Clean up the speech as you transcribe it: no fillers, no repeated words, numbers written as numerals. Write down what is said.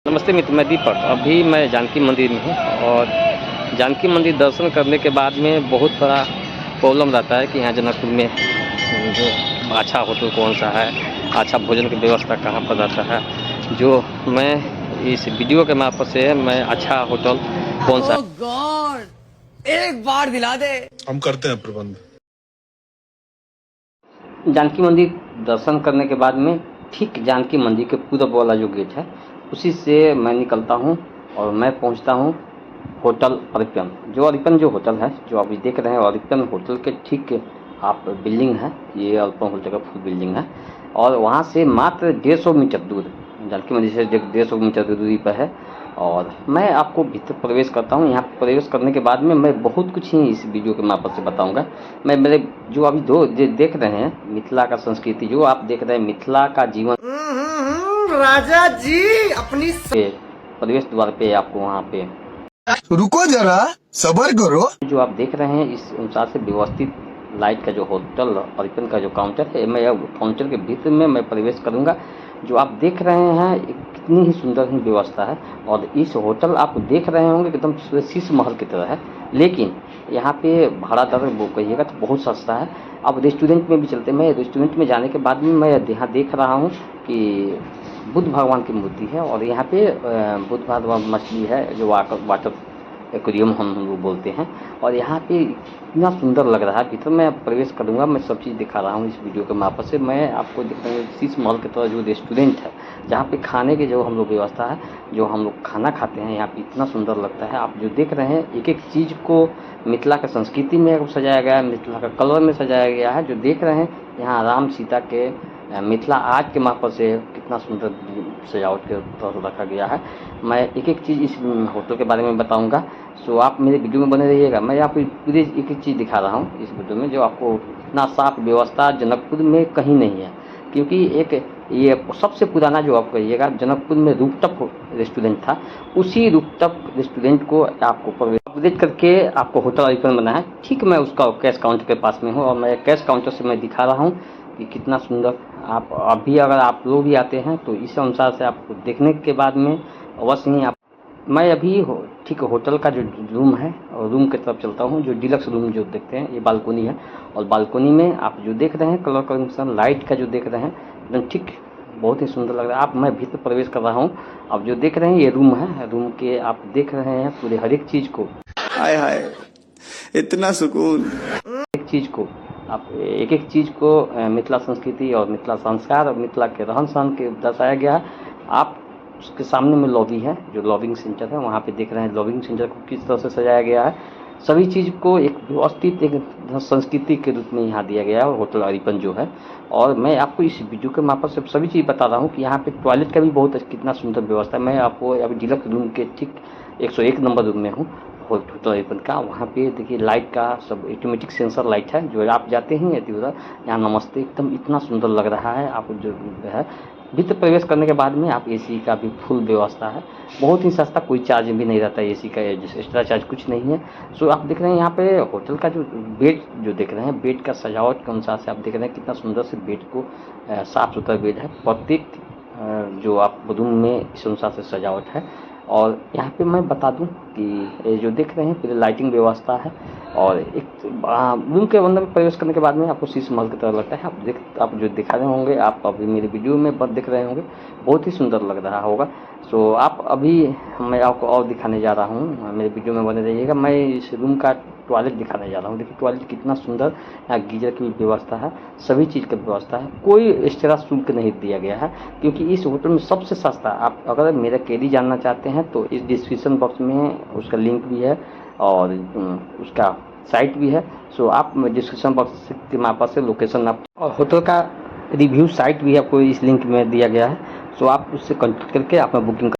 नमस्ते मित्र, मैं दीपक। अभी मैं जानकी मंदिर में हूँ और जानकी मंदिर दर्शन करने के बाद में बहुत बड़ा प्रॉब्लम रहता है कि यहाँ जनकपुर में जो अच्छा होटल कौन सा है, अच्छा भोजन की व्यवस्था कहाँ पर रहता है। जो मैं इस वीडियो के मार्फत से मैं अच्छा होटल कौन सा गॉड एक बार दिला दे। हम करते हैं प्रबंध। जानकी मंदिर दर्शन करने के बाद में ठीक जानकी मंदिर के पूर्व वाला जो गेट है उसी से मैं निकलता हूँ और मैं पहुँचता हूँ होटल अरिपन। जो अरिपन जो होटल है जो अभी देख रहे हैं, अरिपन होटल के ठीक आप बिल्डिंग है, ये अरिपन होटल का फुल बिल्डिंग है और वहाँ से मात्र 150 मीटर दूर, जानकी मंदिर से 150 मीटर दूरी पर है। और मैं आपको भीतर प्रवेश करता हूँ। यहाँ प्रवेश करने के बाद में मैं बहुत कुछ ही इस वीडियो के मार्फत से बताऊँगा। मैं मेरे जो अभी देख रहे हैं मिथिला का संस्कृति, जो आप देख रहे हैं मिथिला का जीवन, राजा जी अपनी प्रवेश द्वार पे आपको वहाँ पे रुको जरा सबर करो। जो आप देख रहे हैं इस अनुसार से व्यवस्थित लाइट का जो होटल अरिपन का जो काउंटर है, मैं काउंटर के भीतर में मैं प्रवेश करूंगा। जो आप देख रहे हैं कितनी ही सुंदर ही व्यवस्था है और इस होटल आप देख रहे होंगे एकदम शीश महल की तरह है, लेकिन यहाँ पे भाड़ा दर वो कहिएगा तो बहुत सस्ता है। अब रेस्टोरेंट में भी चलते हैं। मैं रेस्टोरेंट में जाने के बाद में मैं यहाँ देख रहा हूँ कि बुद्ध भगवान की मूर्ति है और यहाँ पे बुद्ध भगवान मछली है जो वाटर एक्वेरियम हम लोग बोलते हैं। और यहाँ पे इतना सुंदर लग रहा है। भीतर मैं प्रवेश करूँगा, मैं सब चीज़ दिखा रहा हूँ इस वीडियो के मार्फत से। मैं आपको दिखाऊंगा शीश महल की तरह जो रेस्टोरेंट है जहाँ पे खाने की जो हम लोग व्यवस्था है, जो हम लोग खाना खाते हैं, यहाँ पे इतना सुंदर लगता है। आप जो देख रहे हैं एक एक चीज़ को मिथिला का संस्कृति में सजाया गया है, मिथिला का कलर में सजाया गया है। जो देख रहे हैं यहाँ राम सीता के मिथिला आर्ट के मार्फत से कितना सुंदर सजावट के तरह रखा गया है। मैं एक एक चीज़ इस होटल के बारे में बताऊंगा, सो आप मेरे वीडियो में बने रहिएगा। मैं आपको पूरी एक एक चीज़ दिखा रहा हूँ इस वीडियो में, जो आपको इतना साफ व्यवस्था जनकपुर में कहीं नहीं है। क्योंकि एक ये सबसे पुराना जो आप कहिएगा जनकपुर में रूपटॉप रेस्टोरेंट था, उसी रूपटॉप रेस्टोरेंट को आपको अपग्रेड करके आपको होटल अरिपन बना है। ठीक मैं उसका कैश काउंटर के पास में हूँ और मैं कैश काउंटर से मैं दिखा रहा हूँ कि कितना सुंदर। आप अभी अगर आप लोग भी आते हैं तो इस अनुसार से आपको देखने के बाद में अवश्य ही आप, मैं अभी ठीक होटल का जो रूम है और रूम की तरफ चलता हूँ। जो डिलक्स रूम जो देखते हैं ये बालकोनी है और बालकोनी में आप जो देख रहे हैं कलर कॉम्बिनेशन लाइट का जो देख रहे हैं एकदम ठीक बहुत ही सुंदर लग रहा है। आप मैं भीतर प्रवेश कर रहा हूँ। अब जो देख रहे हैं ये रूम है, रूम के आप देख रहे हैं पूरे हर एक चीज़ को, हाय हाय इतना सुकून, एक चीज़ को आप एक चीज़ को मिथिला संस्कृति और मिथिला संस्कार और मिथिला के रहन सहन के दर्शाया गया है। आप उसके सामने में लॉबी है, जो लॉबिंग सेंटर है, वहाँ पे देख रहे हैं लॉबिंग सेंटर को किस तरह से सजाया गया है। सभी चीज़ को एक व्यवस्थित एक संस्कृति के रूप में यहाँ दिया गया है होटल अरिपन जो है। और मैं आपको इस वीडियो के मार्फत से सभी चीज़ बता रहा हूँ कि यहाँ पे टॉयलेट का भी बहुत कितना सुंदर व्यवस्था है। मैं आपको अभी डिलक्स रूम के ठीक 101 नंबर रूम में हूँ होटल अरिपन का। वहाँ पे देखिए लाइट का सब ऑटोमेटिक सेंसर लाइट है, जो आप जाते हैं यदि उधर यहाँ नमस्ते एकदम इतना सुंदर लग रहा है। आप जो है भीतर प्रवेश करने के बाद में आप एसी का भी फुल व्यवस्था है, बहुत ही सस्ता, कोई चार्ज भी नहीं रहता है एसी का, एक्स्ट्रा चार्ज कुछ नहीं है। सो आप देख रहे हैं यहाँ पे होटल का जो बेड जो देख रहे हैं, बेड का सजावट के अनुसार से आप देख रहे हैं कितना सुंदर से बेड को साफ़ सुथरा बेड है। प्रत्येक जो आप रूम में इस अनुसार से सजावट है। और यहाँ पे मैं बता दूं कि ये जो देख रहे हैं पूरी लाइटिंग व्यवस्था है और एक रूम के अंदर में प्रवेश करने के बाद में आपको शीश महल की तरह लगता है। आप जो दिखा रहे होंगे, आप अभी मेरे वीडियो में देख रहे होंगे, बहुत ही सुंदर लग रहा होगा। सो आप अभी मैं आपको और दिखाने जा रहा हूँ, मेरे वीडियो में बने रहिएगा। मैं इस रूम का टॉयलेट दिखाने जा रहा हूँ। देखिए टॉयलेट कितना सुंदर, यहाँ गीजर की व्यवस्था है, सभी चीज़ की व्यवस्था है, कोई एक्स्ट्रा शुल्क नहीं दिया गया है। क्योंकि इस होटल में सबसे सस्ता, आप अगर मेरा केडी जानना चाहते हैं तो इस डिस्क्रिप्शन बॉक्स में उसका लिंक भी है और उसका साइट भी है। सो आप डिस्क्रिप्शन बॉक्स के मार्फत से लोकेशन आप और होटल का रिव्यू साइट भी आपको इस लिंक में दिया गया है। सो आप उससे कॉन्टेक्ट करके आप बुकिंग